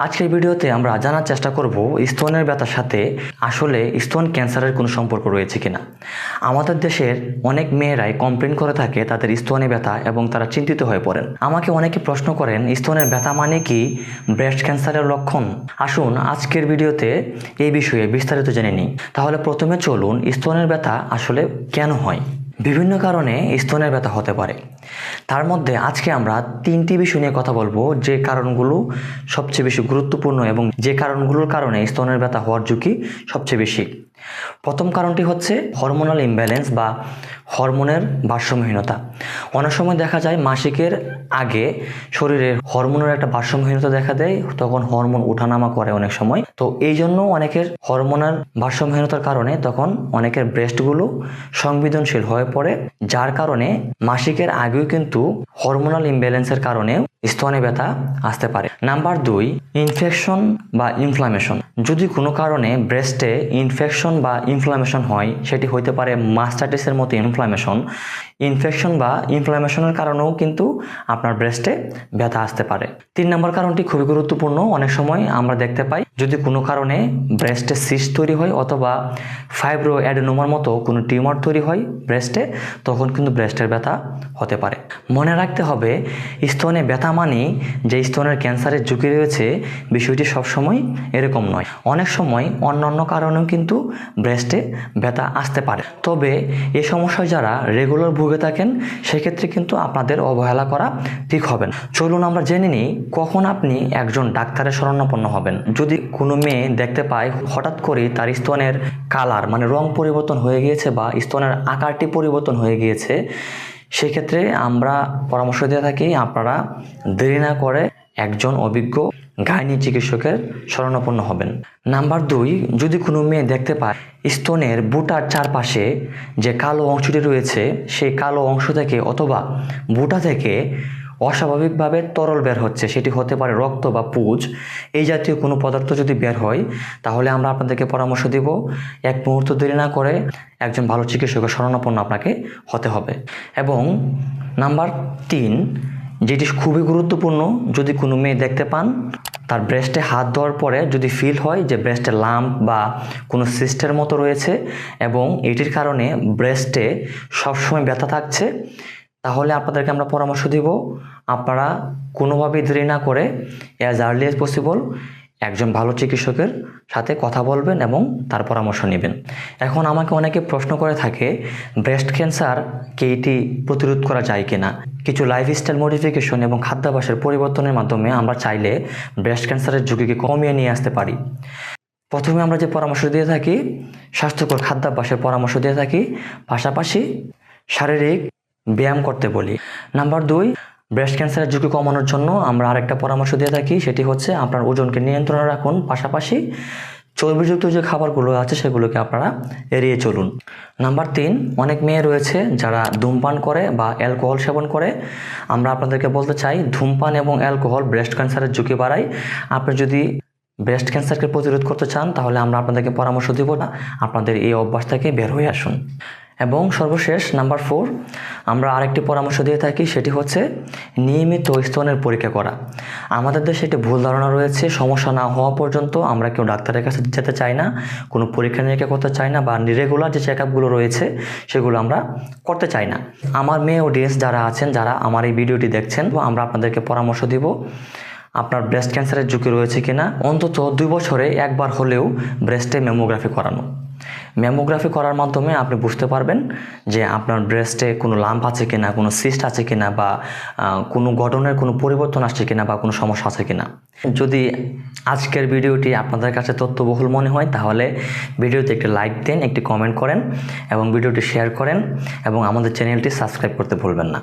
আজকের ভিডিওতে আমরা জানার চেষ্টা করব স্তনের ব্যথার সাথে আসলে স্তন ক্যান্সারের কোনো সম্পর্ক রয়েছে কিনা। আমাদের দেশের অনেক মেয়েরাই কমপ্লেন করে থাকে তাদের স্তনে ব্যথা এবং তারা চিন্তিত হয়ে পড়েন। আমাকে অনেকে প্রশ্ন করেন স্তনের ব্যথা মানে কি ব্রেস্ট ক্যান্সারের লক্ষণ। আসুন আজকের ভিডিওতে এই বিষয়ে বিস্তারিত জেনে নিই। তাহলে প্রথমে চলুন স্তনের ব্যথা আসলে কেন হয়। বিভিন্ন কারণে স্তনের ব্যথা হতে পারে, তার মধ্যে আজকে আমরা তিনটি বিষয় নিয়ে কথা বলবো যে কারণগুলো সবচেয়ে বেশি গুরুত্বপূর্ণ এবং যে কারণগুলোর কারণে স্তনের ব্যথা হওয়ার ঝুঁকি সবচেয়ে বেশি। প্রথম কারণটি হচ্ছে হরমোনাল ইমব্যালেন্স বা হরমোনের ভারসাম্যহীনতা। অনেক সময় দেখা যায় মাসিকের আগে শরীরে হরমোনের একটা ভারসাম্যহীনতা দেখা দেয়, তখন হরমোন ওঠানামা করে অনেক সময়। তো এই জন্য অনেকের হরমোনাল ভারসাম্যহীনতার কারণে তখন অনেকের ব্রেস্টগুলো সংবেদনশীল হয়ে পড়ে, যার কারণে মাসিকের আগেও কিন্তু হরমোনাল ইমব্যালেন্সের কারণে স্তনে ব্যথা আসতে পারে। নাম্বার 2, ইনফেকশন বা ইনফ্লামেশন। যদি কোনো কারণে ব্রেস্টে ইনফেকশন বা ইনফ্লামেশন হয়, সেটি হইতে পারে মাস্টাইটিসের মতো ইনফেকশন বা ইনফ্লামেশনের কারণেও কিন্তু আপনার ব্রেস্টে ব্যথা আসতে পারে। 3 নম্বর কারণটি খুবই গুরুত্বপূর্ণ। অনেক সময় আমরা দেখতে পাই যদি কোনো কারণে ব্রেস্টে সিস্ট তৈরি হয় অথবা ফাইব্রো অ্যাডেনোমার মতো কোনো টিউমার তৈরি হয় ব্রেস্টে, তখন কিন্তু ব্রেস্টের ব্যথা হতে পারে। মনে রাখতে হবে স্তনে ব্যথা মানেই যে স্তনের ক্যান্সারের ঝুঁকি রয়েছে, বিষয়টি সবসময় এরকম নয়। অনেক সময় অন্যান্য কারণেও কিন্তু ব্রেস্টে ব্যথা আসতে পারে। তবে এই সমস্যায় যারা রেগুলার ভুগে থাকেন সেক্ষেত্রে কিন্তু আপনাদের অবহেলা করা ঠিক হবে না। চলুন আমরা জেনে নিই কখন আপনি একজন ডাক্তারের শরণাপন্ন হবেন। যদি কোনো মেয়ে দেখতে পায় হঠাৎ করে তার স্তনের কালার মানে রং পরিবর্তন হয়ে গিয়েছে বা স্তনের আকারটি পরিবর্তন হয়ে গিয়েছে, সেক্ষেত্রে আমরা পরামর্শ দিয়ে থাকি আপনারা দেরি না করে একজন অভিজ্ঞ গাইনি চিকিৎসকের শরণাপন্ন হবেন। নাম্বার 2, যদি কোনো মেয়ে দেখতে পায় স্তনের বুটার চারপাশে যে কালো অংশটি রয়েছে সেই কালো অংশ থেকে অথবা বুটা থেকে অস্বাভাবিকভাবে তরল বের হচ্ছে, সেটি হতে পারে রক্ত বা পুজ, এই জাতীয় কোনো পদার্থ যদি বের হয়, তাহলে আমরা আপনাদেরকে পরামর্শ দেব এক মুহূর্ত দেরি না করে একজন ভালো চিকিৎসকের শরণাপন্ন আপনাকে হতে হবে। এবং নাম্বার 3, যেটি খুবই গুরুত্বপূর্ণ, যদি কোনো মেয়ে দেখতে পান তার ব্রেস্টে হাত দেওয়ার পরে যদি ফিল হয় যে ব্রেস্টে লাম্প বা কোনো সিস্টের মতো রয়েছে এবং এটির কারণে ব্রেস্টে সবসময় ব্যথা থাকছে, তাহলে আপনাদেরকে আমরা পরামর্শ দিব আপনারা কোনোভাবেই দেরি না করে অ্যাজ আর্লি অ্যাজ পসিবল একজন ভালো চিকিৎসকের সাথে কথা বলবেন এবং তার পরামর্শ নেবেন। এখন আমাকে অনেকে প্রশ্ন করে থাকে ব্রেস্ট ক্যান্সারকে এটি প্রতিরোধ করা যায় কিনা। কিছু লাইফস্টাইল মডিফিকেশন এবং খাদ্যাভ্যাসের পরিবর্তনের মাধ্যমে আমরা চাইলে ব্রেস্ট ক্যান্সারের ঝুঁকিকে কমিয়ে নিয়ে আসতে পারি। প্রথমে আমরা যে পরামর্শ দিয়ে থাকি স্বাস্থ্যকর খাদ্যাভ্যাসের পরামর্শ দিয়ে থাকি, পাশাপাশি শারীরিক ব্যায়াম করতে বলি। নাম্বার 2, ব্রেস্ট ক্যান্সারের ঝুঁকি কমানোর জন্য আমরা আরেকটা পরামর্শ দিয়ে থাকি, সেটি হচ্ছে আপনার ওজনকে নিয়ন্ত্রণে রাখুন, পাশাপাশি চর্বিযুক্ত যে খাবারগুলো আছে সেগুলোকে আপনারা এড়িয়ে চলুন। নাম্বার 3, অনেক মেয়ে রয়েছে যারা ধূমপান করে বা অ্যালকোহল সেবন করে। আমরা আপনাদেরকে বলতে চাই ধূমপান এবং অ্যালকোহল ব্রেস্ট ক্যান্সারের ঝুঁকি বাড়ায়। আপনি যদি ব্রেস্ট ক্যান্সারকে প্রতিরোধ করতে চান তাহলে আমরা আপনাদেরকে পরামর্শ দিব না আপনাদের এই অভ্যাস থেকে বের হয়ে আসুন। এবং সর্বশেষ নাম্বার 4, আমরা আরেকটি পরামর্শ দিয়ে থাকি, সেটি হচ্ছে নিয়মিত স্তনের পরীক্ষা করা। আমাদের দেশে একটি ভুল ধারণা রয়েছে সমস্যা না হওয়া পর্যন্ত আমরা কেউ ডাক্তারের কাছে যেতে চাই না, কোনো পরীক্ষা নিরীক্ষা করতে চাই না বা রেগুলার যে চেক আপগুলো রয়েছে সেগুলো আমরা করতে চাই না। আমার মেয়ে অডিয়েন্স যারা আছেন, যারা আমার এই ভিডিওটি দেখছেন, আমরা আপনাদেরকে পরামর্শ দিব আপনার ব্রেস্ট ক্যান্সারের ঝুঁকি রয়েছে কিনা অন্তত 2 বছরে একবার হলেও ব্রেস্টে ম্যামোগ্রাফি করানো। ম্যামোগ্রাফি করার মাধ্যমে আপনি বুঝতে পারবেন যে আপনার ব্রেস্টে কোনো লাম্প আছে কিনা, কোনো সিস্ট আছে কিনা বা কোনো গঠনের কোনো পরিবর্তন আসছে কিনা বা কোনো সমস্যা আছে কিনা। যদি আজকের ভিডিওটি আপনাদের কাছে তথ্যবহুল মনে হয় তাহলে ভিডিওতে একটি লাইক দিন, একটি কমেন্ট করেন এবং ভিডিওটি শেয়ার করেন এবং আমাদের চ্যানেলটি সাবস্ক্রাইব করতে ভুলবেন না।